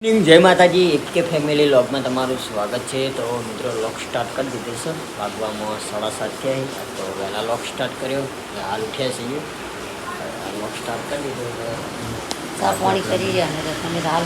જય માતાજી એકે ફેમિલી વ્લોગમાં તમારું સ્વાગત છે। તો મિત્રો વ્લોગ સ્ટાર્ટ કરી દીધો છે। વાગવામાં 7:30 થયા તો વહેલા વ્લોગ સ્ટાર્ટ કર્યો। હાલ ઉઠ્યા છીએ વ્લોગ સ્ટાર્ટ કરી દીધો। ચા પાણી કરી રહ્યા ને તમે હાલ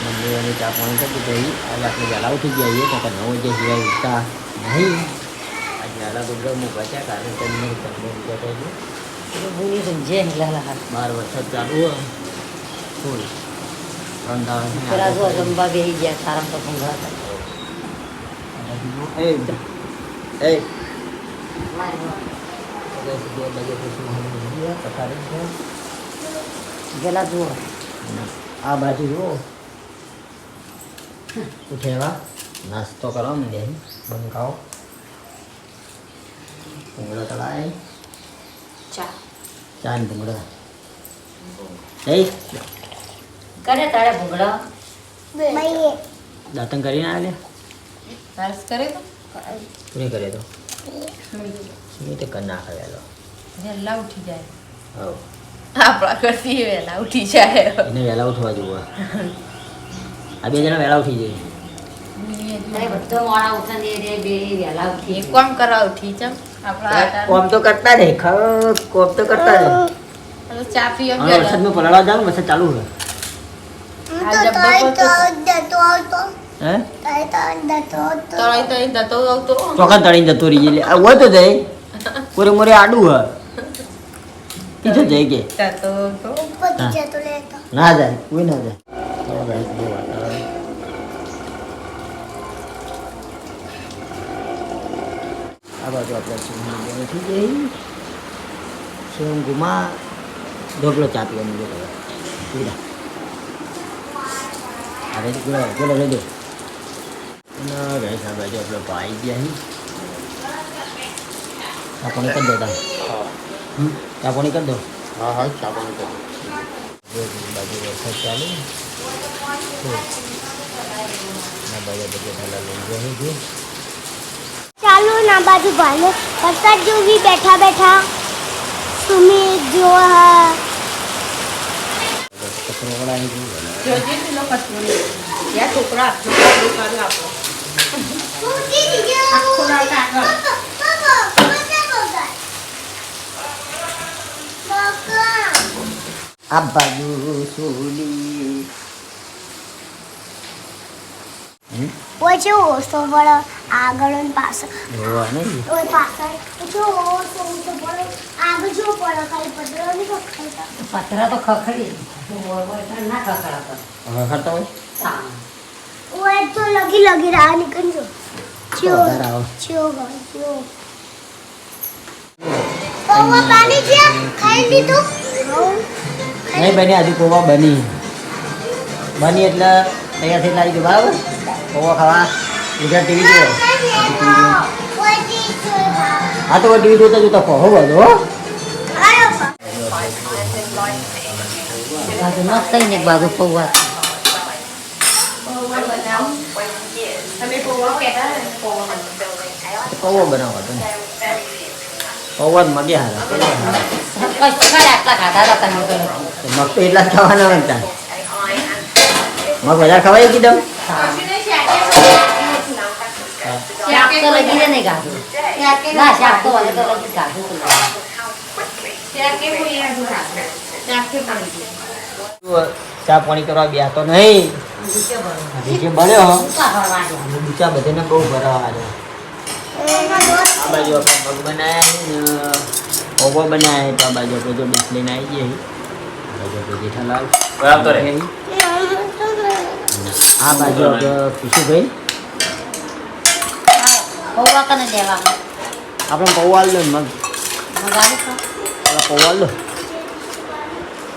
મમ્મીઓની ચા પાણી કરી દીધી। આજે આપણે વહેલા ઉઠી ગયા તો 9 વાગે સિવાય ઉઠતા નહીં। આજે વહેલા ગુજરમાં બચ્યા કારણ કે ભૂલી સમજે લાલા 12 વરસાદ ચાલુ હોય ફૂલ પેલા જો જમવા બેસી ગયા સારા તો ભૂંગળા ગેલા જુઓ આ બાજુ જુઓ ઉઠેવા નાસ્તો કરો ને બંકાઓ ભૂંગળા તળાય ચા ને ભૂંગળા કરે તારે ભૂંગળા દાંતણ કરીને આવ્યા સરસ કરે તો પૂરી કરે તો મેં તો કરી નાખે વહેલો વહેલા ઉઠી જાય હવ આપણા કરતી વહેલા ઉઠી જાય એને વહેલા ઉઠવા જોવે આ બે જણા વહેલા ઉઠી જાય બધો મોડા ઉઠે ને બે વહેલા ઉઠી કોમ કરવા ઉઠી ચમ આપણા કોમ તો કરતા નહીં કોમ તો કરતા નહીં ચા પીઓ વરસાદમાં પલળવા જાવ ને વરસાદ ચાલુ હોય ચોખા તળીને જતો રહી એટલે હોય તો જાય કોરે મોરે આડું હ કીધું જાય કે ના જાય કોઈ ના જાય આ બાજુ આપણે સિંહ થઈ ગઈ સિંહ ગુમા ઢોકલો ચા પીવાનું જો પીડા અરે બોલો રેડી ના ગઈ આ બાજુ આપણે પાઈ ગયા ચા પાણી કરી દો ચા પાણી કરી દો હા હા ચા પાણી કરી દો બાજુ વરસાદ ચાલુ ના બાજુ બધે ઠાલા લઈ જાય છે ચાલો ના બાજુ ભાઈ વરસાદ જોવી બેઠા બેઠા સુમિત જો કચરો વળાવી આ બાજુ સોલી ઓછો ઓછો પડે આગળ અને પાછળ જોવા નહીં ઓય પાછળ ઓછો ઓછો પડે આગળ જો પડે કઈ પતરા નહીં ખખડતા પતરા તો ખખડી ના ખખડાતા ખરતા હોય ઓય તો લગી લગી રાહ નીકળજો ચિયો વધારે આવો ચિયો ચિયો પૌવા પાણી છે ખાઈ લીધું નહીં બની હજુ પૌવા બની એટલે તૈયાર થઈને આવી ગયું બરાબર પૌવા ખાવા બીજા ટીવી જુઓ હા તો ટીવી જોતા જોતા કહો બધો બાજુ ન થઈને બાજુ પૌવા પૌવો બનાવો તો પૌવા જ મગે હારા આટલા ખાધા હતા તમે મગ તો એટલા જ ખાવાના હોય ત્યાં મગ વધારે ખવાય કીધું શાક તો લગી ને નહીં ખાધું ના શાક તો વાલે તો લગી ખાધું ચા પાણી કરવા બે તો નહીં જે બન્યો બીજા બધાને બહુ ભરાવા આ બાજુ આપણે મગ બનાવ્યા પૌવા બનાવ્યા તો આ બાજુ આપણે જો ડીશ લઈને આવી જઈએ બાજુ આપણે જેઠાલાલ બરાબર આ બાજુ આપણે ખુશીભાઈ પૌવા કને દેવામાં આપણે પૌવા લો મગ મગાવી તો પૌવા લો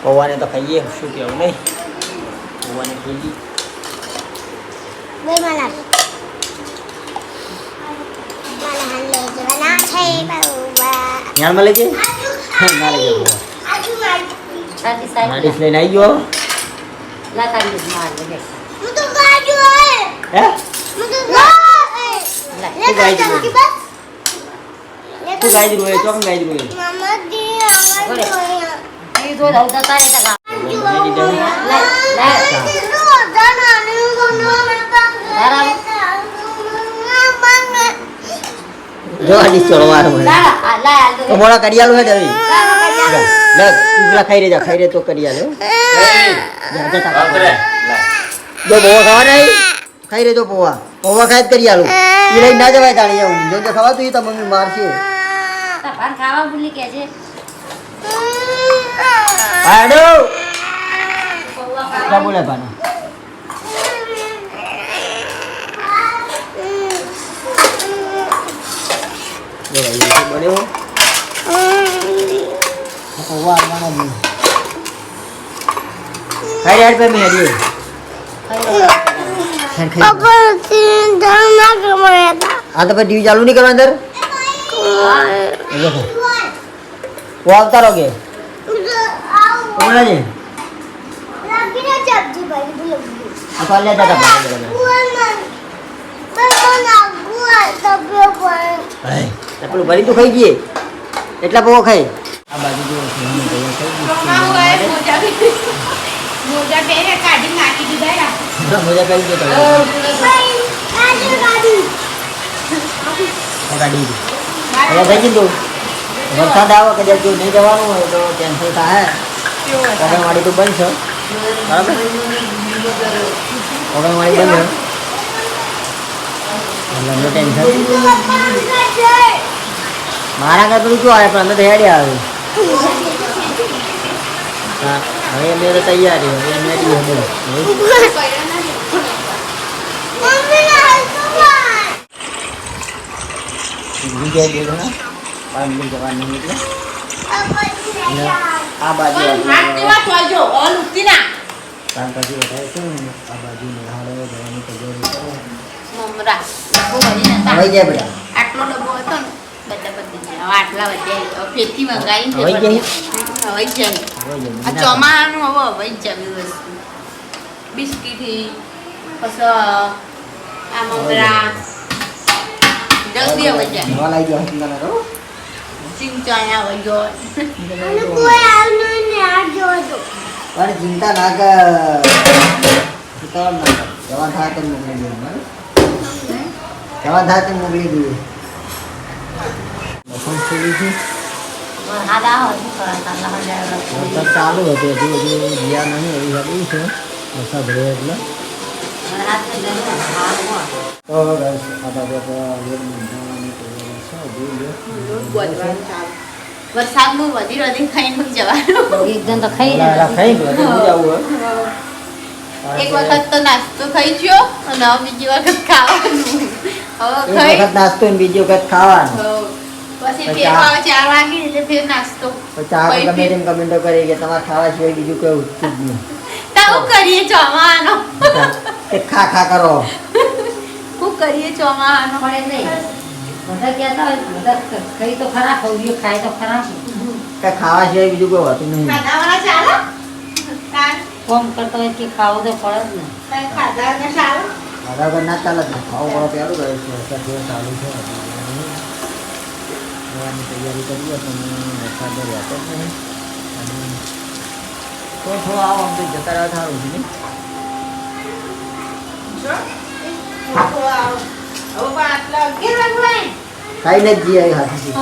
પૌવાને તો ખાઈએ શું કહેવું નહીં પૌવાને ખાઈએ બે મને યારમાં લઈ જાય ના લઈ જાય છાતી સાઈડ ડીશ લઈને આવી ગયો લા તારી માર લે હે તું ગાય દીધું એ ચોકન ગાય દીધું એ તો દઉં તારે તા લે લે જો આ ડીશ ચડવા મળે તો મોડા કડિયાલું હે દવી લે તું ખાઈ રે તો કડિયાલો જો પોવા ખાવા નહીં ખાઈ રે તો પોવા ખાઈ જ કડિયાલું ઈ લઈ ના જવાય તાણી એવું જો ખાવા તો ઈ તો મમ્મી મારશે ખાવા ભૂલી કે છે આડો क्या बोला पाना ये भाई ये बड़े हो वो आना नहीं खाई यार पे मेरी पापा तीन धन ना कमाया था हाँ तो फिर टीवी चालू नहीं करो अंदर वो आवता रहोगे बोला जी apa lihat ada apa? Tapi lu balik tuh kayak gini. Etla bawa kayak. Abah juga sini kayak મોજા પહેરે કાઢી નાખી દીધા યાર મોજા પહેરી દો તો ગાડી હવે થઈ ગયું વરસાદ આવે કદાચ જો નહીં જવાનું હોય તો કેન્સલ થાય કગનવાડી તો બંધ છે બરાબર કગનવાડી બંધ છે ટેન્શન મારા ઘર પેલું શું આવે પણ અમે તો હેડે આવે હા હવે અમે તો તૈયારી હવે અમે આ બાજુ ત્યાર પછી બતાવે છે આ બાજુ નિહાળો જવાની તૈયારી કરો મમરા ડબ્બો ભરી નતા હવે ગયા બેટા આટલો ડબ્બો હતો ને બધા બધી ગયા હવે આટલા વધ્યા ફેથી મંગાવી હવે ગયા? હવે જાય આ ચોમાનું હવે હવે જ જમી વસ્તુ બિસ્કીટ પછી આ મમરા જલ્દી હવે જાય નવા લાવી ગયો ચિંતા ના કરો ચિંચાયા હવે ગયો અરે ચિંતા ના કર જવાન થાય તો મોકલી દઉં જવાન થાય તો મોકલી દઉં લખન ખોલી છે વરસાદ ચાલુ હતો હજુ ગયા નહીં એવી હતી છે વરસાદ રહ્યો એટલે તો બસ આ બાબત વરસાદનું વધી વધી ખાઈને જવાનું એકદમ તો ખાઈ ખાઈ ગયો એક વખત તો નાસ્તો ખાઈ ગયો અને હવે બીજી વખત ખાવાનું હવે એક વખત નાસ્તો ને બીજી વખત ખાવાનું પછી ફેર 4 વાગે એટલે ફેર નાસ્તો પછી આ ગમે તેમ કમેન્ટો કરી કે તમારે ખાવા સિવાય બીજું કોઈ ઉઠતું જ નહીં તાવ કરીએ ચોમાનો તે ખા ખા કરો હું કરીએ ચોમાનો પડે નહીં બધા કહેતા હોય બધા ખાઈ તો ખરા ખવડીએ ખાય તો ખરા કે ખાવા સિવાય બીજું કોઈ હોતું નહીં ખાધાવાળા ચાલે કોમ કરતો હોય કે ખાવું તો પડે જ ને ખાધા ચાલે ખાધા વગર ના ચાલે જ ખાવું પડે પહેલું ગયું છે વરસાદ જેવો ચાલુ છે જવાની તૈયારી કરીએ પણ વરસાદ રહેતો જ નહીં અને થોડો આવો આમ તો જતા રહ્યા સારું છે નહીં ખાઈને જ જઈએ હાથી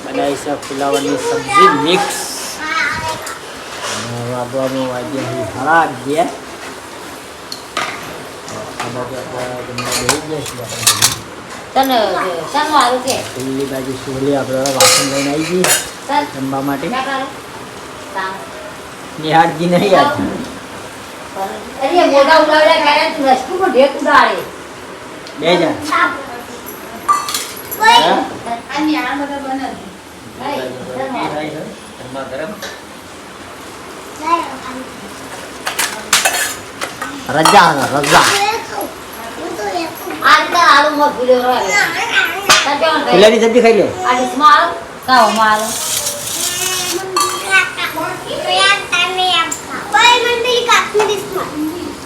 બનાવી છે ફુલાવરની સબ્જી મિક્સ વાગવામાં વાગ્યા ખરાબ ગયા પેલી બાજુ સુરલી આપણે વાસણ લઈને આવી ગઈ જમવા માટે નિહાળજી નહીં બે જણ રજા રજા ફુલાની સબ્જી ખાઈ લે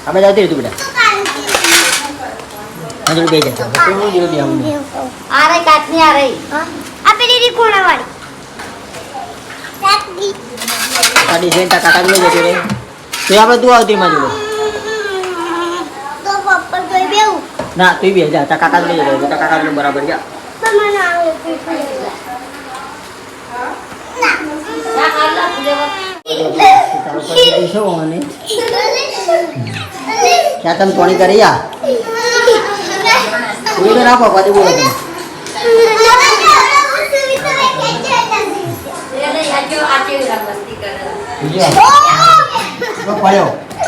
આપણે જતી રહી તું બેટા હજુ બે જતા તું જીરો બે આવું આ રહી કાચની આ રહી આ પેલી રીકોણા વાળી આડી સેન્ટા કાકા લઈ જતી રે તો આપણે તું આવતી માં જોડે તો પપ્પા જોઈ બેવું ના તું બી જા તા કાકા લઈ જાય તા કાકા નું બરાબર જા તો મને આવે ક્યાં તમે કોણી કરી યા કોઈ તો રાખો પાછી બોલો તમે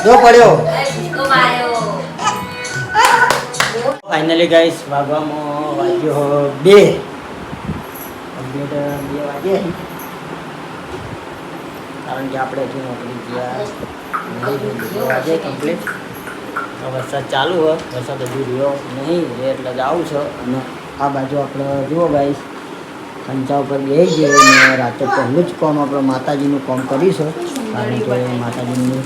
જો પડ્યો ફાઇનલી ગાઈસ વાગવામાં વાગ્યો 2 વાગે કારણ કે આપણે હજુ નોકરી ગયા વાગે કમ્પ્લીટ વરસાદ ચાલુ હોય વરસાદ હજુ રહ્યો નહીં એટલે જ આવું છે અને આ બાજુ આપણે જુઓ ગાઈસ ખંચા ઉપર બેસી જઈએ અને રાતે પહેલું જ કામ આપણે માતાજીનું કામ કરીશું કારણ કે માતાજીની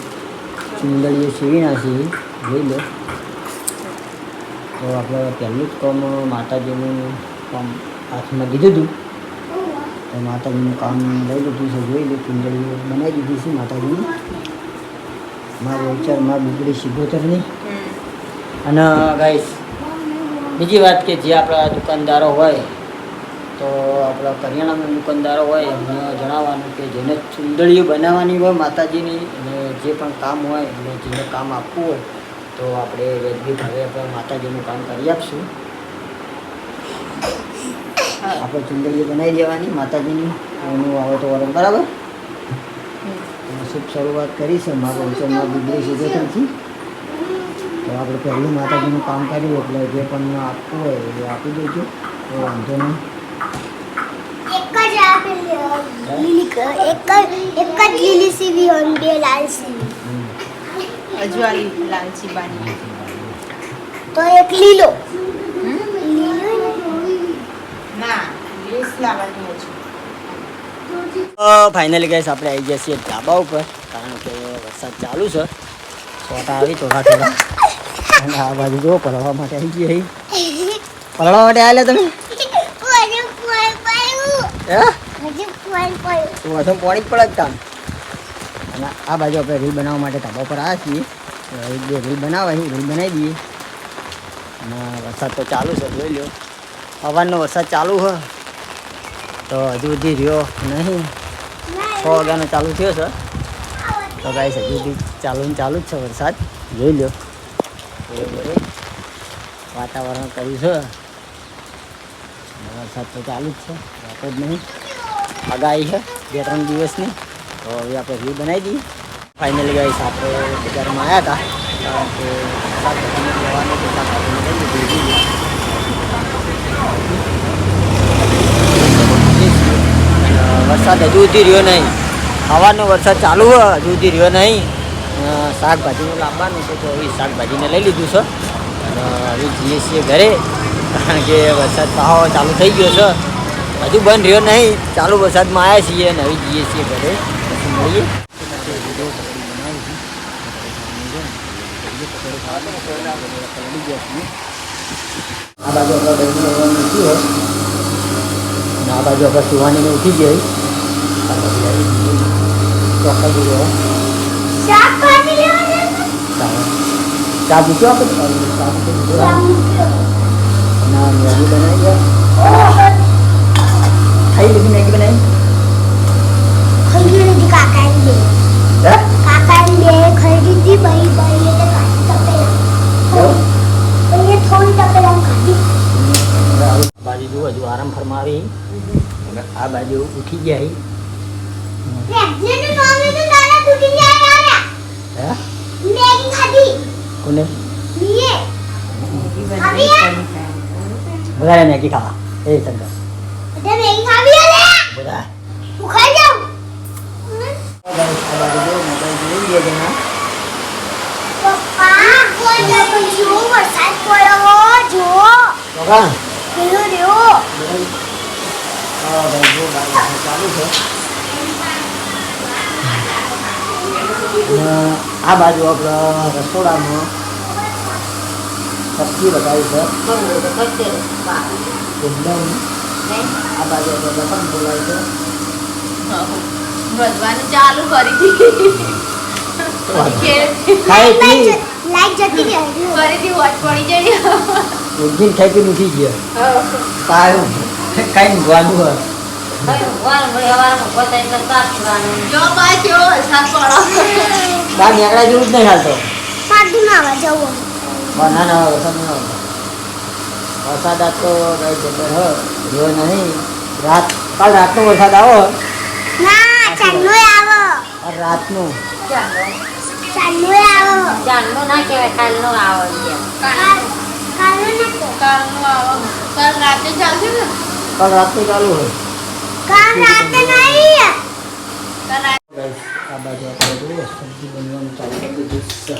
ચુંદડીએ સીવી નાખી જોઈ લો તો આપણે પહેલું જ કામ માતાજીનું કામ હાથમાં લીધું હતું તો માતાજીનું કામ લઈ લીધું છે જોઈ લો ચુંદડી બનાવી દીધી છે માતાજીની મારા વિચારમાં બીજળી શિગોતરની અને ગાઈસ બીજી વાત કે જે આપણા દુકાનદારો હોય તો આપણા કરિયાણાના દુકાનદારો હોય એમને જણાવવાનું કે જેને ચુંદડીઓ બનાવવાની હોય માતાજીની અને જે પણ કામ હોય અને જેને કામ આપવું હોય તો આપણે વેદવી ભાવે આપણે માતાજીનું કામ કરી આપશું આપણે ચુંદડીઓ બનાવી દેવાની માતાજીની એનું આવે તો વરણ બરાબર શુભ શરૂઆત કરી છે મારા વિચારમાં બીજળી શિગોતરથી તો આપણે પહેલું માતાજીનું કામ કર્યું એટલે જે પણ આપવું હોય એ આપી દેજો તો વાંધો નહીં એક જ લીલી સીવી અને 2 લાલ સીવી અજવાળી લાલચી બાની તો એક લીલો ના લેસ લાવવાની હજુ ફાઇનલી ગઈશ આપણે આવી ગયા છીએ ધાબા ઉપર કારણ કે વરસાદ ચાલુ છે છોટા આવી થોડા અને આ બાજુ જો પલળવા માટે આવી ગયા પલળવા માટે આવેલા તમે પાણી જ પડે કામ અને આ બાજુ આપણે રીલ બનાવવા માટે ધાબા પર આવ્યા છીએ એક બે રીલ બનાવવા રીલ બનાવી દઈએ અને વરસાદ તો ચાલુ છે જોઈ લો સવારનો વરસાદ ચાલુ હોય તો હજુ સુધી રહ્યો નહીં 6 વાગ્યાનો ચાલુ થયો છે તો ગાઈસ હજુ સુધી ચાલુ જ છે વરસાદ જોઈ લો વાતાવરણ કર્યું છે વરસાદ તો ચાલુ જ છે વાતો જ નહીં આગાહી છે 2-3 દિવસની તો હવે આપણે વ્યૂ બનાવી દઈએ ફાઇનલી ગાઈસ આપણે બજારમાં આવ્યા હતા કારણ કે જવાનું વરસાદ હજુ સુધી રહ્યો નહીં સવારનો વરસાદ ચાલુ હોય હજુ સુધી રહ્યો નહીં શાકભાજીનું લાવવાનું છે તો હવે શાકભાજીને લઈ લીધું છે અને હવે જઈએ છીએ ઘરે કારણ કે વરસાદ પાહો ચાલુ થઈ ગયો છે હજુ બંધ રહ્યો નહીં ચાલુ વરસાદમાં આવ્યા છીએ અને હવે જઈએ છીએ ઘરે પછી મળીએ આ બાજુ આપણે ઉઠી હોય અને આ બાજુ આપણે સુવાનીને ઉઠી જાય ચોખ્ખા જોઈએ ચા પૂછો આપણે ના મેગી બનાવી ગયા ખાઈ લીધી મેગી બનાવી કાકાને ખરીદી બાજુ જુઓ હજુ આરામ ફરમાવી આ બાજુ ઉઠી ગયા કોને વધારે મેગી ખાવા એ શંકર બધા આ બાજુ આપણા રસોડામાં સબ્જી લગાવી છે એકદમ આ બાજુ આપણે લસણ બોલાય છે વધવાનું ચાલુ કરી દીધી ખાઈ પી લાઈટ જતી રહી ફરીથી વોચ પડી જાય ઉઠીને ખાઈ પીને ઉઠી ગયા સારું કાંઈ ઊંઘવાનું હોય જો બા કેવો વરસાદ પડો બહાર નીકળ્યા જેવું જ નહીં હાલતો પાટું ના આવે જવું ના ના વરસાદ નહીં આવતો વરસાદ આજ તો કઈ જબર હ રહ્યો નહીં કાલ રાતનો વરસાદ આવો ના ચાંદલો આવો આ રાતનો ચાંદલો આવો જાનનો ના કહેવાય કાલનો આવો કાલો ના કાલનો આવો કાલ રાતે ચાલશે ને કાલ રાતનો ચાલુ હોય કાલ રાતે નહીં કાલ રાતે Guys, આ બાજુ આપણે જોઈએ સબ્જી બનવાનું ચાલુ કરી દીધું છે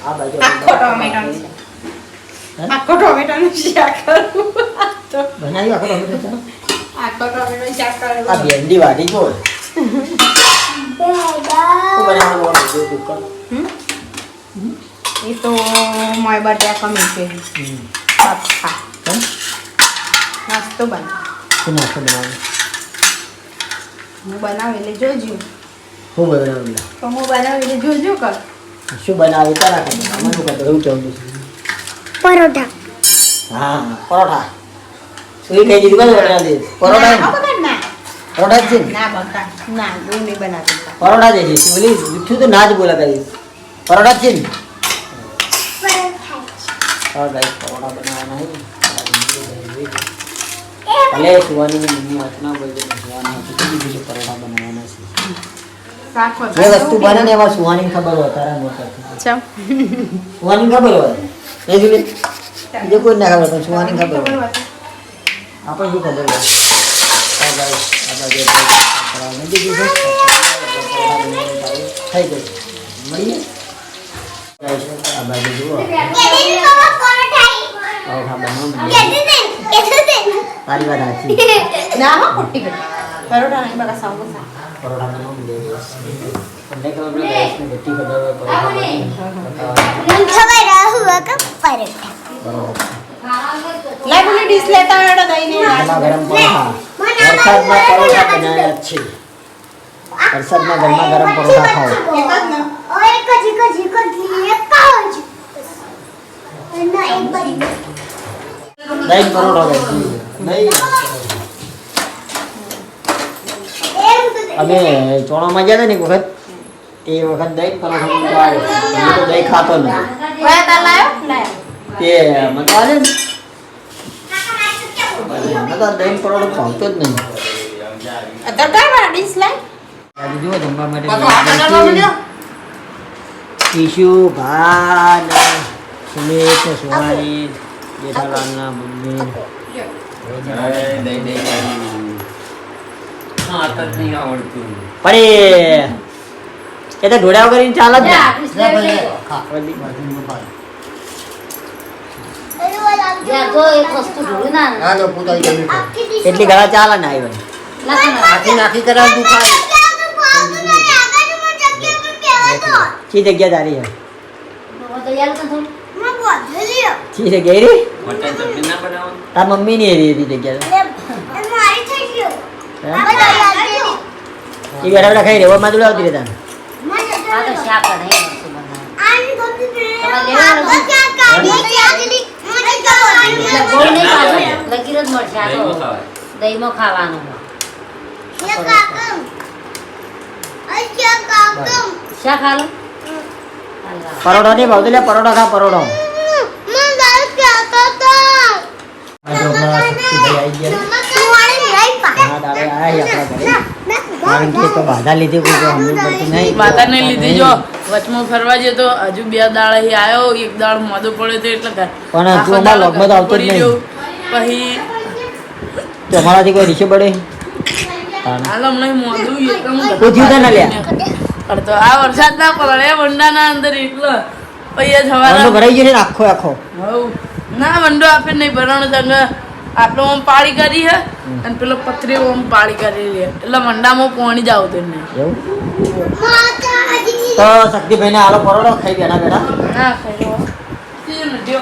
આ બાજુ આખો ટોમેટો છે આખો ટોમેટોનું શાક કરું તો બનાવ્યું આખો ટમેટો છે આખો ટોમેટોનું શાક કરું આ ભેંડી વાટી જો શું બનાવવાનું હોય જો કુકર એ તો મોય બટાકા મીઠે પાપા કેમ નાસ્તો બન શું નાસ્તો બનાવવાનું હું બનાવી એટલે જોજો શું બનાવવાનું તો હું બનાવી એટલે જોજો કર શું બનાવ્યું તારા ખાતે અમારું ખાતે એવું કેવું છે પરોઠા હા પરોઠા સુઈ કહી દીધું કઈ બનાવી દે પરોઠા ના બગડ ના પરોઠા જ છે ને? ના બગડ ના હું નહીં બનાવતી પરોઠા જ છે બોલી મીઠું તો ના જ બોલા કરીશ પરોઠા જ છે ને હા ગાઈસ પરોઠા બનાવવાના છે ભલે સુવાની મમ્મી હાથના બોલ દે સુવાના કીધું બીજું પરોઠા બનાવવાના છે શાક જે વસ્તુ બને ને એમાં સુવાની ખબર હોય તારા મોટા ચમ સુવાની ખબર હોય એ જોડે બીજું કોઈ ના ખબર પણ સુવાની ખબર હોય આપણે શું ખબર હોય આ ગાઈસ આ બાજુ પરોઠા નથી દીધું થઈ ગયું મળીએ ગાઈસ આ બાજુ જુઓ પરોઠા બનાવો તારી વાત સાચી ના હો ખોટી ગઈ પરોઠા નહીં બગા સમોસા પરોઠા બનાવો તમને ખબર પડે ગાઈસને બધી ખબર હોય પરોઠા બનાવો ખબર હુઆ કે પરોઠા બરોબર લે મને ડીશ લેતા આવડો દઈ ને ગરમા ગરમ પરોઠા વરસાદમાં પરોઠા બનાવ્યા છે વરસાદમાં ગરમા ગરમ પરોઠા ખાઓ એક જ ના ઓય એક જ એક ખાઓ જ ના એક બાજુ દહીં પરોઠો દહીં અમે ચોણામાં ગયા હતા ને એક વખત એ વખત દહીં પરોઠો મને આવે હું તો દહીં ખાતો નથી કયા તાર લાયો લાયો તે મને તો આવે ને મને તો દહીં પરોઠો ભાવતો જ નહીં અત્યારે કઈ વાળા ડીશ લાય બાજુ જુઓ જમવા પાછો હાથ માટે અડાડવા ઈશુ ભાન સુમિત સુહાની જેઠાલાલના મમ્મી પણ એ તો ઢોળ્યા વગર ચાલે જ ને એટલી ઘણા ચાલે ને આવી નાખી કરાવ દુખાય ચી જગ્યા તારી હે ચી જગ્યા રે તાર મમ્મી ની એરી હતી જગ્યા એ બેઠા બેઠા ખાઈ રેવા માં જોડે આવતી રહેતા દહીંમાં ખાવાનું શા ખાલો પરોઠા નહીં ભાવતો લે પરોઠા ખા પરોઠો આજે હમણાં શક્તિભાઈ આવી ગયા ઘણા દાડે આયા આપણા ઘરે કારણ કે તો બાધા લીધી કોઈ તો હમણાં પડતું નહીં માતાને લીધી જો વચમાં ફરવા જઈએ તો હજુ 2 દાડા અહીં આવ્યો એક દાડ મોદો પડ્યો તો એટલે પણ તું અમારા લોગમાં તો આવતો જ નહીં પછી તો અમારાથી કોઈ રીસે પડે હાલ હમણાં મોદું એટલે કોઈ થયું ના લ્યા તો આ વરસાદ ના પડે વંડાના અંદર એટલો પછી વંડો જવાના ભરાઈ ગયો છે ને આખો આખો હવ ના વંડો આપે નહીં ભરાણો સંગ આટલો આમ પાળી કરી હે અને પેલો પથરી આમ પાળી કરી લે એટલે મંડામાં પાણી જ આવતું નહીં એવું તો શક્તિભાઈ ને આલો પરોઠો ખાઈ બેઠા બેઠા ના ખાઈ લો